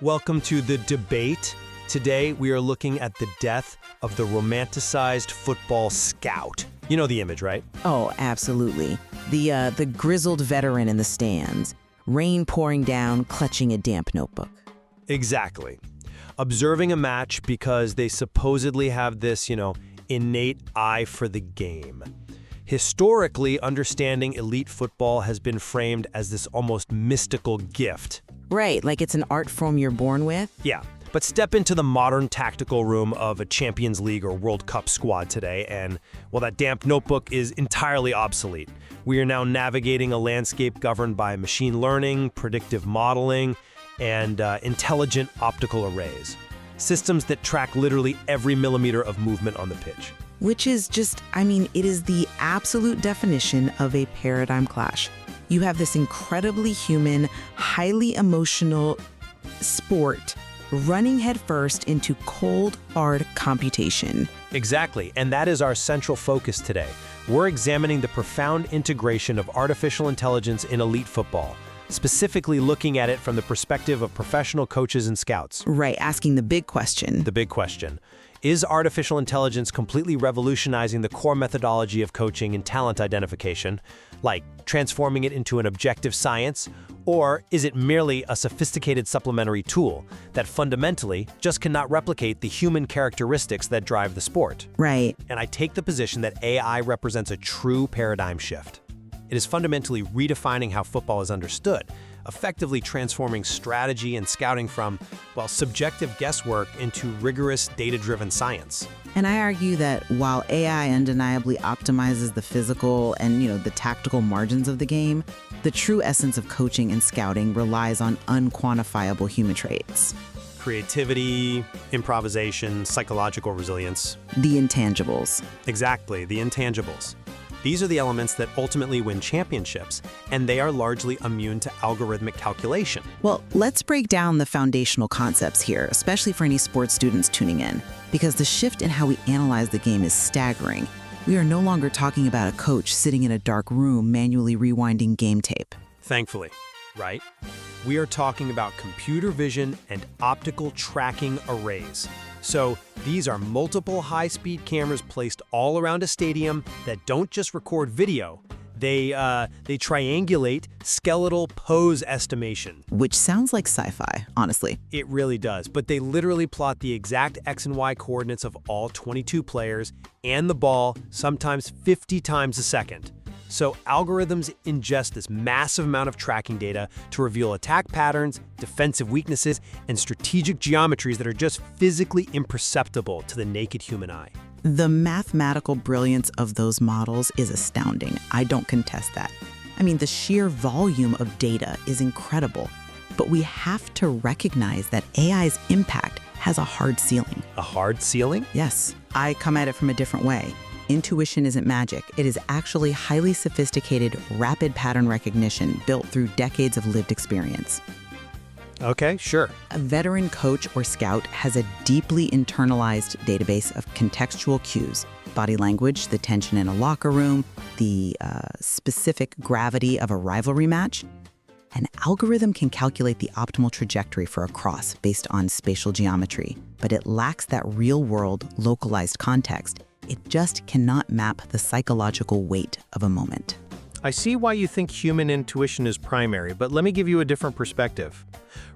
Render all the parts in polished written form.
Welcome to the debate. Today we are looking at the death of the romanticized football scout. You know the image, right? Oh, absolutely. The grizzled veteran in the stands, rain pouring down, clutching a damp notebook. Exactly. Observing a match because they supposedly have this, innate eye for the game. Historically, understanding elite football has been framed as this almost mystical gift. Right, like it's an art form you're born with? Yeah, but step into the modern tactical room of a Champions League or World Cup squad today, and, well, that damp notebook is entirely obsolete. We are now navigating a landscape governed by machine learning, predictive modeling, and intelligent optical arrays. Systems that track literally every millimeter of movement on the pitch. Which is just, it is the absolute definition of a paradigm clash. You have this incredibly human, highly emotional sport running headfirst into cold, hard computation. Exactly, and that is our central focus today. We're examining the profound integration of artificial intelligence in elite football, specifically looking at it from the perspective of professional coaches and scouts. Right, asking the big question. The big question. Is artificial intelligence completely revolutionizing the core methodology of coaching and talent identification, like transforming it into an objective science, or is it merely a sophisticated supplementary tool that fundamentally just cannot replicate the human characteristics that drive the sport? Right. And I take the position that AI represents a true paradigm shift. It is fundamentally redefining how football is understood, effectively transforming strategy and scouting from, subjective guesswork into rigorous data-driven science. And I argue that while AI undeniably optimizes the physical and, the tactical margins of the game, the true essence of coaching and scouting relies on unquantifiable human traits. Creativity, improvisation, psychological resilience. The intangibles. Exactly, the intangibles. These are the elements that ultimately win championships, and they are largely immune to algorithmic calculation. Well, let's break down the foundational concepts here, especially for any sports students tuning in, because the shift in how we analyze the game is staggering. We are no longer talking about a coach sitting in a dark room manually rewinding game tape. Thankfully, right? We are talking about computer vision and optical tracking arrays. So these are multiple high-speed cameras placed all around a stadium that don't just record video. They triangulate skeletal pose estimation. Which sounds like sci-fi, honestly. It really does, but they literally plot the exact X and Y coordinates of all 22 players and the ball, sometimes 50 times a second. So algorithms ingest this massive amount of tracking data to reveal attack patterns, defensive weaknesses, and strategic geometries that are just physically imperceptible to the naked human eye. The mathematical brilliance of those models is astounding. I don't contest that. The sheer volume of data is incredible. But we have to recognize that AI's impact has a hard ceiling. A hard ceiling? Yes. I come at it from a different way. Intuition isn't magic. It is actually highly sophisticated, rapid pattern recognition built through decades of lived experience. Okay, sure. A veteran coach or scout has a deeply internalized database of contextual cues, body language, the tension in a locker room, the specific gravity of a rivalry match. An algorithm can calculate the optimal trajectory for a cross based on spatial geometry, but it lacks that real-world, localized context. It just cannot map the psychological weight of a moment. I see why you think human intuition is primary, but let me give you a different perspective.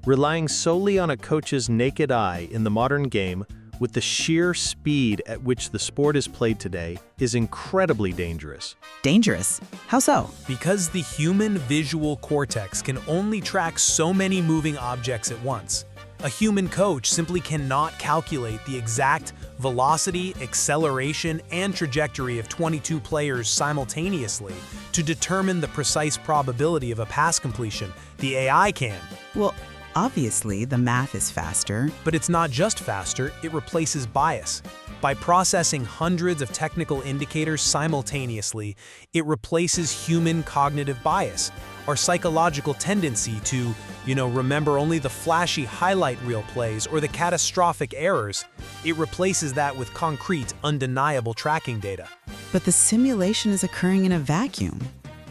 Relying solely on a coach's naked eye in the modern game, with the sheer speed at which the sport is played today, is incredibly dangerous. Dangerous? How so? Because the human visual cortex can only track so many moving objects at once. A human coach simply cannot calculate the exact velocity, acceleration, and trajectory of 22 players simultaneously to determine the precise probability of a pass completion. The AI can. Well, obviously, the math is faster. But it's not just faster, it replaces bias. By processing hundreds of technical indicators simultaneously, it replaces human cognitive bias, our psychological tendency to, remember only the flashy highlight reel plays or the catastrophic errors. It replaces that with concrete, undeniable tracking data. But the simulation is occurring in a vacuum.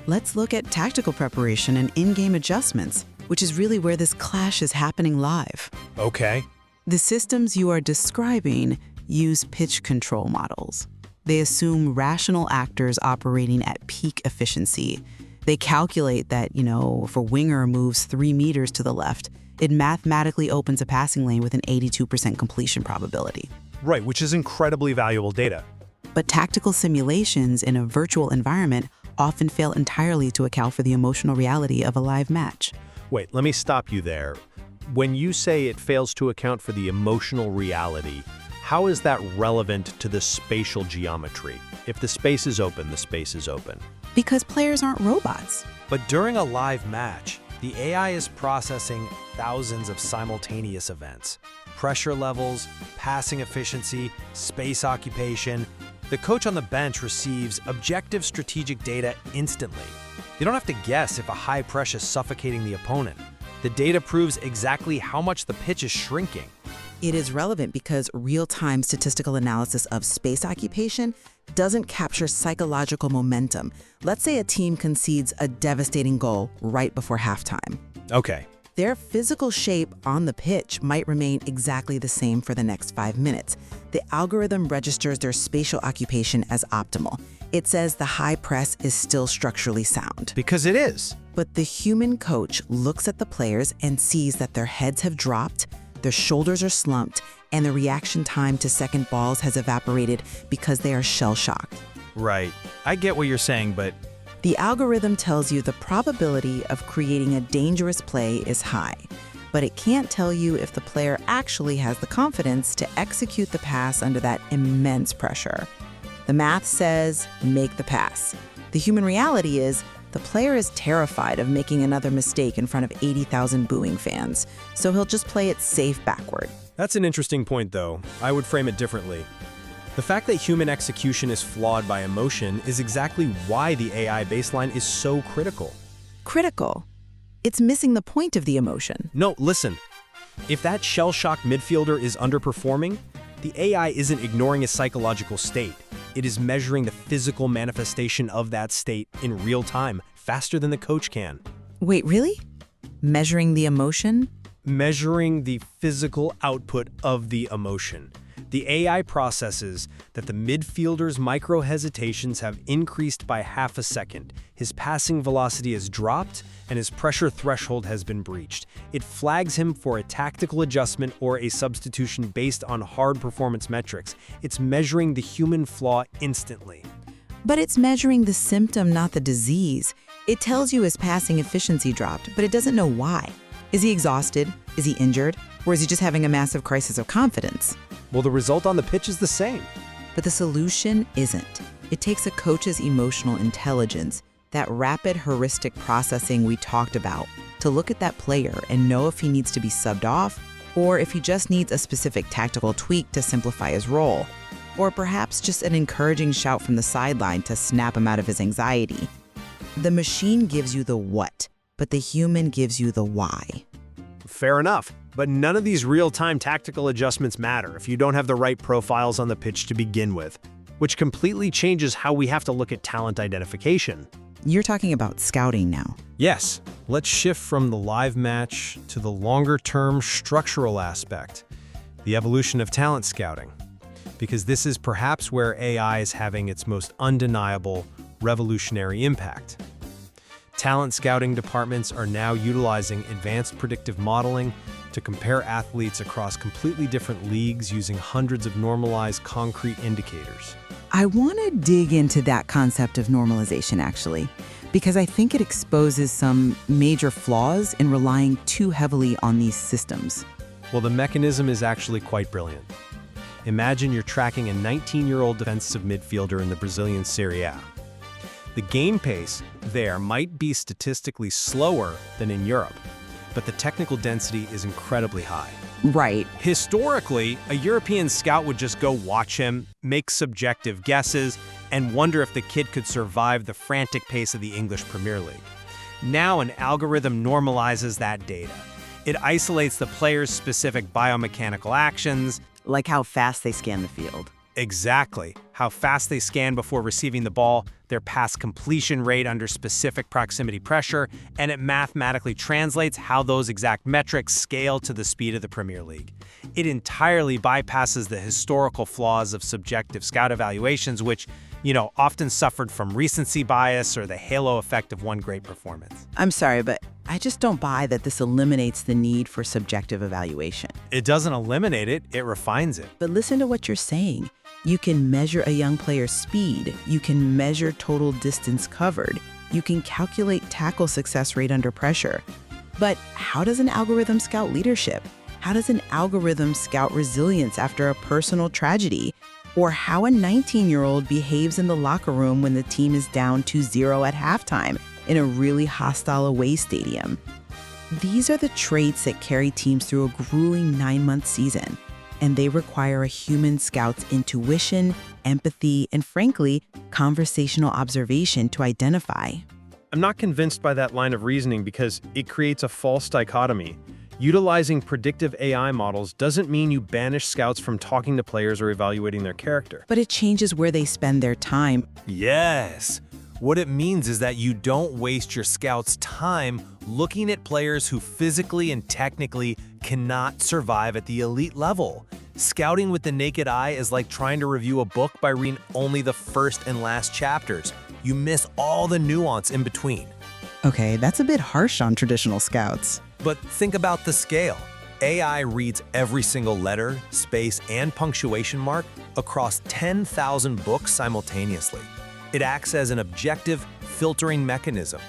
Let's look at tactical preparation and in-game adjustments. which is really where this clash is happening live. Okay. The systems you are describing use pitch control models. They assume rational actors operating at peak efficiency. They calculate that, if a winger moves 3 meters to the left, it mathematically opens a passing lane with an 82% completion probability. Right, which is incredibly valuable data. But tactical simulations in a virtual environment often fail entirely to account for the emotional reality of a live match. Wait, let me stop you there. When you say it fails to account for the emotional reality, how is that relevant to the spatial geometry? If the space is open, the space is open. Because players aren't robots. But during a live match, the AI is processing thousands of simultaneous events. Pressure levels, passing efficiency, space occupation. The coach on the bench receives objective strategic data instantly. They don't have to guess if a high press is suffocating the opponent. The data proves exactly how much the pitch is shrinking. It is relevant because real-time statistical analysis of space occupation doesn't capture psychological momentum. Let's say a team concedes a devastating goal right before halftime. Okay. Their physical shape on the pitch might remain exactly the same for the next 5 minutes. The algorithm registers their spatial occupation as optimal. It says the high press is still structurally sound. Because it is. But the human coach looks at the players and sees that their heads have dropped, their shoulders are slumped, and the reaction time to second balls has evaporated because they are shell-shocked. Right. I get what you're saying, but The algorithm tells you the probability of creating a dangerous play is high, but it can't tell you if the player actually has the confidence to execute the pass under that immense pressure. The math says, make the pass. The human reality is, the player is terrified of making another mistake in front of 80,000 booing fans, so he'll just play it safe backward. That's an interesting point, though. I would frame it differently. The fact that human execution is flawed by emotion is exactly why the AI baseline is so critical. Critical. It's missing the point of the emotion. No, listen. If that shell-shocked midfielder is underperforming, the AI isn't ignoring a psychological state. It is measuring the physical manifestation of that state in real time, faster than the coach can. Wait, really? Measuring the emotion? Measuring the physical output of the emotion. The AI processes that the midfielder's micro-hesitations have increased by half a second. His passing velocity has dropped, and his pressure threshold has been breached. It flags him for a tactical adjustment or a substitution based on hard performance metrics. It's measuring the human flaw instantly. But it's measuring the symptom, not the disease. It tells you his passing efficiency dropped, but it doesn't know why. Is he exhausted? Is he injured? Or is he just having a massive crisis of confidence? Well, the result on the pitch is the same. But the solution isn't. It takes a coach's emotional intelligence, that rapid heuristic processing we talked about, to look at that player and know if he needs to be subbed off, or if he just needs a specific tactical tweak to simplify his role, or perhaps just an encouraging shout from the sideline to snap him out of his anxiety. The machine gives you the what, but the human gives you the why. Fair enough, but none of these real-time tactical adjustments matter if you don't have the right profiles on the pitch to begin with, which completely changes how we have to look at talent identification. You're talking about scouting now. yes, let's shift from the live match to the longer-term structural aspect, the evolution of talent scouting, because this is perhaps where AI is having its most undeniable, revolutionary impact. Talent scouting departments are now utilizing advanced predictive modeling to compare athletes across completely different leagues using hundreds of normalized concrete indicators. I want to dig into that concept of normalization, actually, because I think it exposes some major flaws in relying too heavily on these systems. Well, the mechanism is actually quite brilliant. Imagine you're tracking a 19-year-old defensive midfielder in the Brazilian Serie A. The game pace there might be statistically slower than in Europe, but the technical density is incredibly high. Right. Historically, a European scout would just go watch him, make subjective guesses, and wonder if the kid could survive the frantic pace of the English Premier League. Now an algorithm normalizes that data. It isolates the player's specific biomechanical actions, Like how fast they scan the field. Exactly. How fast they scan before receiving the ball, their pass completion rate under specific proximity pressure, and it mathematically translates how those exact metrics scale to the speed of the Premier League. It entirely bypasses the historical flaws of subjective scout evaluations, which, often suffered from recency bias or the halo effect of one great performance. I'm sorry, but I just don't buy that this eliminates the need for subjective evaluation. It doesn't eliminate it, it refines it. But listen to what you're saying. You can measure a young player's speed. You can measure total distance covered. You can calculate tackle success rate under pressure. But how does an algorithm scout leadership? How does an algorithm scout resilience after a personal tragedy? Or how a 19-year-old behaves in the locker room when the team is down 2-0 at halftime in a really hostile away stadium? These are the traits that carry teams through a grueling 9-month season, and they require a human scout's intuition, empathy, and frankly, conversational observation to identify. I'm not convinced by that line of reasoning because it creates a false dichotomy. Utilizing predictive AI models doesn't mean you banish scouts from talking to players or evaluating their character. But it changes where they spend their time. Yes. What it means is that you don't waste your scouts' time looking at players who physically and technically cannot survive at the elite level. Scouting with the naked eye is like trying to review a book by reading only the first and last chapters. You miss all the nuance in between. Okay, that's a bit harsh on traditional scouts. But think about the scale. AI reads every single letter, space, and punctuation mark across 10,000 books simultaneously. It acts as an objective filtering mechanism.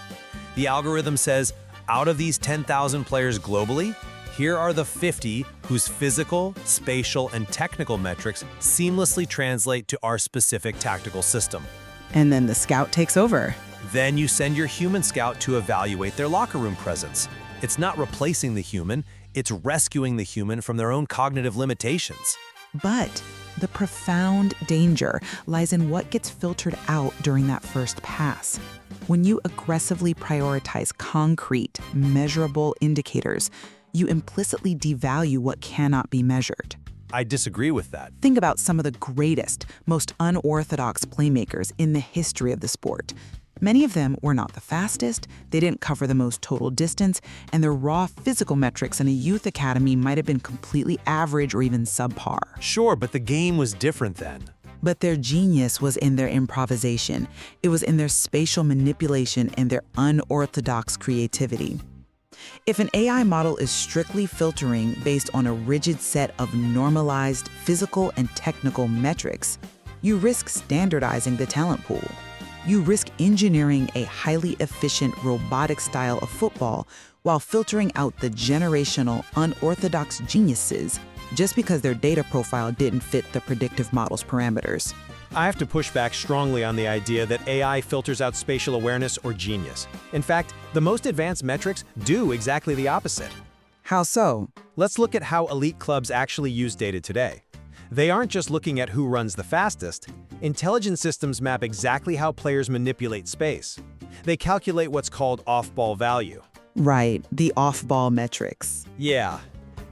The algorithm says, out of these 10,000 players globally, here are the 50 whose physical, spatial, and technical metrics seamlessly translate to our specific tactical system. And then the scout takes over. Then you send your human scout to evaluate their locker room presence. It's not replacing the human, it's rescuing the human from their own cognitive limitations. But the profound danger lies in what gets filtered out during that first pass. When you aggressively prioritize concrete, measurable indicators, you implicitly devalue what cannot be measured. I disagree with that. Think about some of the greatest, most unorthodox playmakers in the history of the sport. Many of them were not the fastest, they didn't cover the most total distance, and their raw physical metrics in a youth academy might have been completely average or even subpar. Sure, but the game was different then. But their genius was in their improvisation. It was in their spatial manipulation and their unorthodox creativity. If an AI model is strictly filtering based on a rigid set of normalized physical and technical metrics, you risk standardizing the talent pool. You risk engineering a highly efficient robotic style of football while filtering out the generational, unorthodox geniuses just because their data profile didn't fit the predictive model's parameters. I have to push back strongly on the idea that AI filters out spatial awareness or genius. In fact, the most advanced metrics do exactly the opposite. How so? Let's look at how elite clubs actually use data today. They aren't just looking at who runs the fastest. Intelligence systems map exactly how players manipulate space. They calculate what's called off-ball value. Right, the off-ball metrics. Yeah.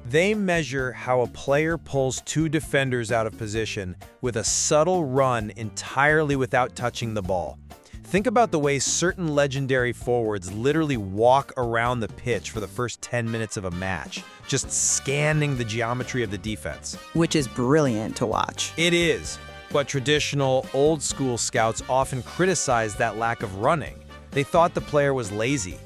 They measure how a player pulls two defenders out of position with a subtle run entirely without touching the ball. Think about the way certain legendary forwards literally walk around the pitch for the first 10 minutes of a match, just scanning the geometry of the defense. Which is brilliant to watch. It is, but traditional, old-school scouts often criticize that lack of running. They thought the player was lazy.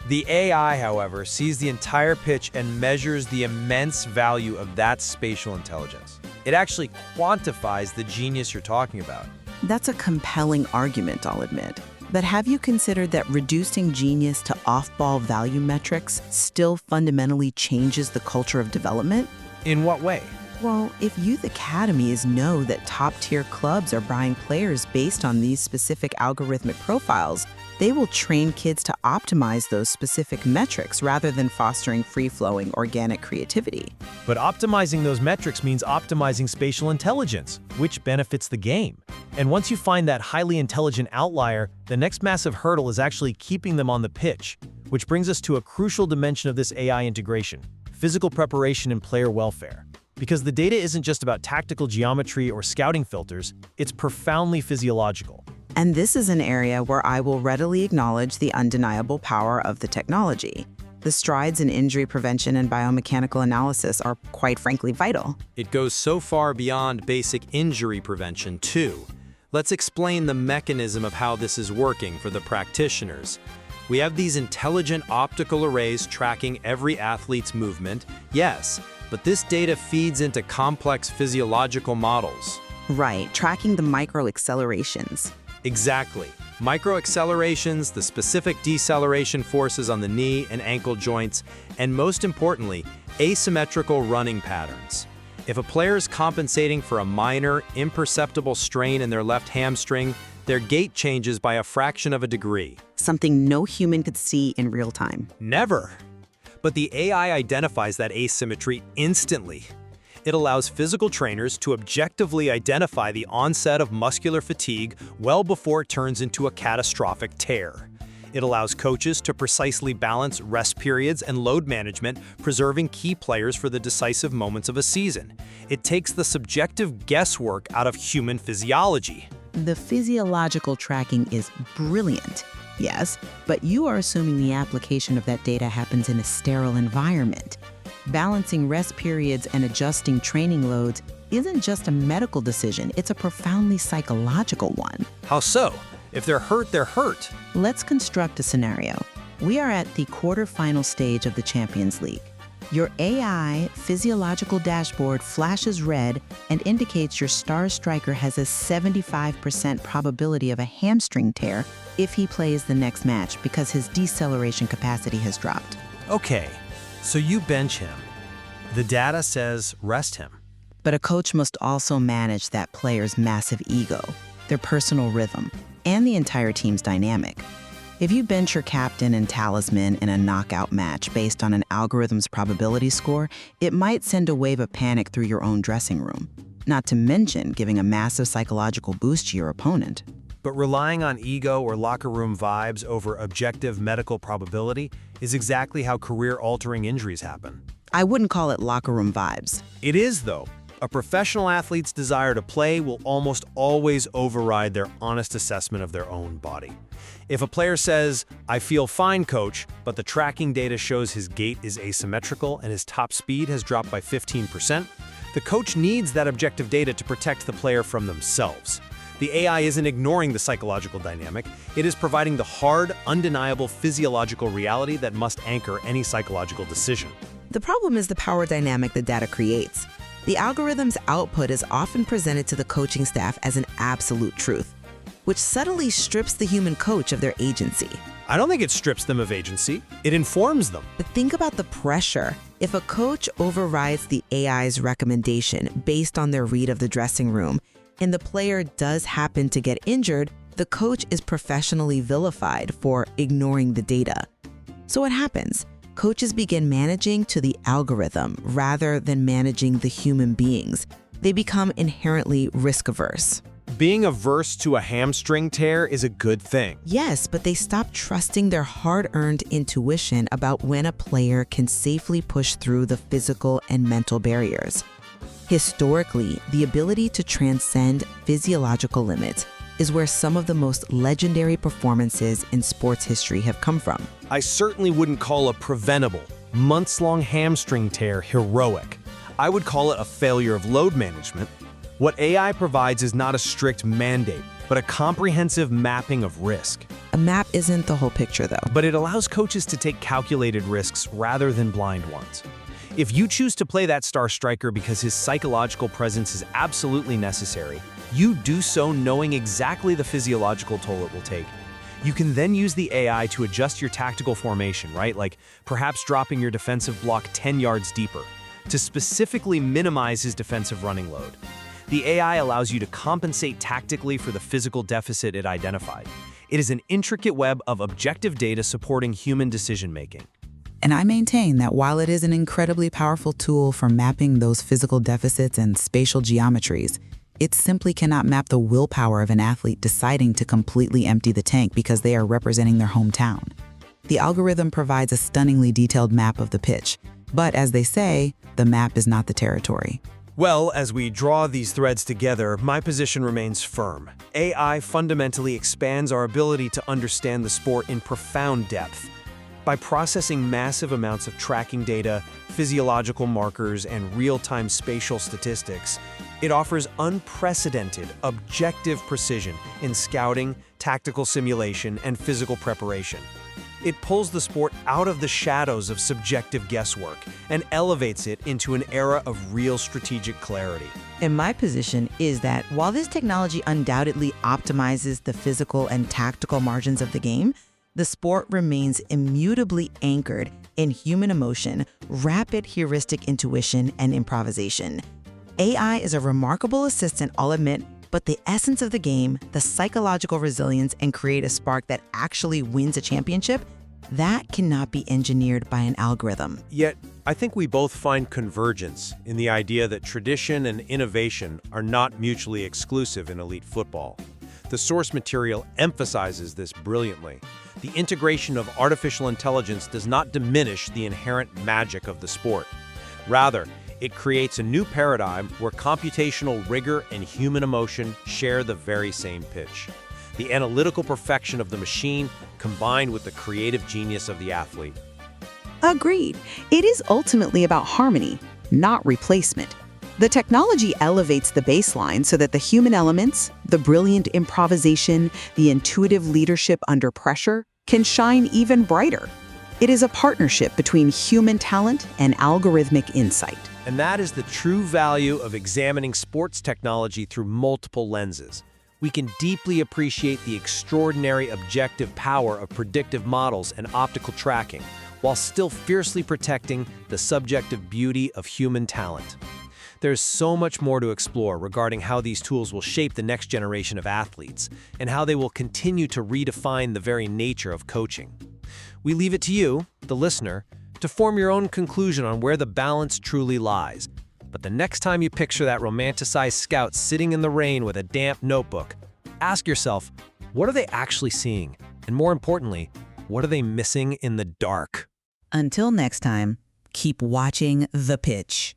The AI, however, sees the entire pitch and measures the immense value of that spatial intelligence. It actually quantifies the genius you're talking about. That's a compelling argument, I'll admit. But have you considered that reducing genius to off-ball value metrics still fundamentally changes the culture of development? In what way? Well, if youth academies know that top-tier clubs are buying players based on these specific algorithmic profiles, they will train kids to optimize those specific metrics rather than fostering free-flowing organic creativity. But optimizing those metrics means optimizing spatial intelligence, which benefits the game. And once you find that highly intelligent outlier, the next massive hurdle is actually keeping them on the pitch, which brings us to a crucial dimension of this AI integration: physical preparation and player welfare. Because the data isn't just about tactical geometry or scouting filters, it's profoundly physiological. And this is an area where I will readily acknowledge the undeniable power of the technology. The strides in injury prevention and biomechanical analysis are, quite frankly, vital. It goes so far beyond basic injury prevention, too. Let's explain the mechanism of how this is working for the practitioners. We have these intelligent optical arrays tracking every athlete's movement, yes, but this data feeds into complex physiological models. Right, tracking the microaccelerations. Exactly. Microaccelerations, the specific deceleration forces on the knee and ankle joints, and most importantly, asymmetrical running patterns. If a player is compensating for a minor, imperceptible strain in their left hamstring, their gait changes by a fraction of a degree. Something no human could see in real time. Never. But the AI identifies that asymmetry instantly. It allows physical trainers to objectively identify the onset of muscular fatigue well before it turns into a catastrophic tear. It allows coaches to precisely balance rest periods and load management, preserving key players for the decisive moments of a season. It takes the subjective guesswork out of human physiology. The physiological tracking is brilliant, yes, but you are assuming the application of that data happens in a sterile environment. Balancing rest periods and adjusting training loads isn't just a medical decision, it's a profoundly psychological one. How so? If they're hurt, they're hurt. Let's construct a scenario. We are at the quarterfinal stage of the Champions League. Your AI physiological dashboard flashes red and indicates your star striker has a 75% probability of a hamstring tear if he plays the next match because his deceleration capacity has dropped. Okay, so you bench him. The data says rest him. But a coach must also manage that player's massive ego, their personal rhythm, and the entire team's dynamic. If you bench your captain and talisman in a knockout match based on an algorithm's probability score, it might send a wave of panic through your own dressing room, not to mention giving a massive psychological boost to your opponent. But relying on ego or locker room vibes over objective medical probability is exactly how career-altering injuries happen. I wouldn't call it locker room vibes. It is, though. A professional athlete's desire to play will almost always override their honest assessment of their own body. If a player says, "I feel fine, coach," but the tracking data shows his gait is asymmetrical and his top speed has dropped by 15%, the coach needs that objective data to protect the player from themselves. The AI isn't ignoring the psychological dynamic, it is providing the hard, undeniable physiological reality that must anchor any psychological decision. The problem is the power dynamic the data creates. The algorithm's output is often presented to the coaching staff as an absolute truth, which subtly strips the human coach of their agency. I don't think it strips them of agency, it informs them. But think about the pressure. If a coach overrides the AI's recommendation based on their read of the dressing room, and the player does happen to get injured, the coach is professionally vilified for ignoring the data. So what happens? Coaches begin managing to the algorithm rather than managing the human beings. They become inherently risk-averse. Being averse to a hamstring tear is a good thing. Yes, but they stop trusting their hard-earned intuition about when a player can safely push through the physical and mental barriers. Historically, the ability to transcend physiological limits is where some of the most legendary performances in sports history have come from. I certainly wouldn't call a preventable, months-long hamstring tear heroic. I would call it a failure of load management. What AI provides is not a strict mandate, but a comprehensive mapping of risk. A map isn't the whole picture, though. But it allows coaches to take calculated risks rather than blind ones. If you choose to play that star striker because his psychological presence is absolutely necessary, you do so knowing exactly the physiological toll it will take. You can then use the AI to adjust your tactical formation, right? Like perhaps dropping your defensive block 10 yards deeper to specifically minimize his defensive running load. The AI allows you to compensate tactically for the physical deficit it identified. It is an intricate web of objective data supporting human decision-making. And I maintain that while it is an incredibly powerful tool for mapping those physical deficits and spatial geometries, it simply cannot map the willpower of an athlete deciding to completely empty the tank because they are representing their hometown. The algorithm provides a stunningly detailed map of the pitch, But as they say, the map is not the territory. Well, as we draw these threads together, my position remains firm. AI fundamentally expands our ability to understand the sport in profound depth. By processing massive amounts of tracking data, physiological markers, and real-time spatial statistics, it offers unprecedented, objective precision in scouting, tactical simulation, and physical preparation. It pulls the sport out of the shadows of subjective guesswork and elevates it into an era of real strategic clarity. And my position is that while this technology undoubtedly optimizes the physical and tactical margins of the game, the sport remains immutably anchored in human emotion, rapid heuristic intuition, and improvisation. AI is a remarkable assistant, I'll admit, but the essence of the game, the psychological resilience and create a spark that actually wins a championship, that cannot be engineered by an algorithm. Yet, I think we both find convergence in the idea that tradition and innovation are not mutually exclusive in elite football. The source material emphasizes this brilliantly. The integration of artificial intelligence does not diminish the inherent magic of the sport. Rather, it creates a new paradigm where computational rigor and human emotion share the very same pitch. The analytical perfection of the machine combined with the creative genius of the athlete. Agreed. It is ultimately about harmony, not replacement. The technology elevates the baseline so that the human elements, the brilliant improvisation, the intuitive leadership under pressure, can shine even brighter. It is a partnership between human talent and algorithmic insight. And that is the true value of examining sports technology through multiple lenses. We can deeply appreciate the extraordinary objective power of predictive models and optical tracking, while still fiercely protecting the subjective beauty of human talent. There's so much more to explore regarding how these tools will shape the next generation of athletes, and how they will continue to redefine the very nature of coaching. We leave it to you, the listener, to form your own conclusion on where the balance truly lies. But the next time you picture that romanticized scout sitting in the rain with a damp notebook, ask yourself, what are they actually seeing? And more importantly, what are they missing in the dark? Until next time, keep watching the pitch.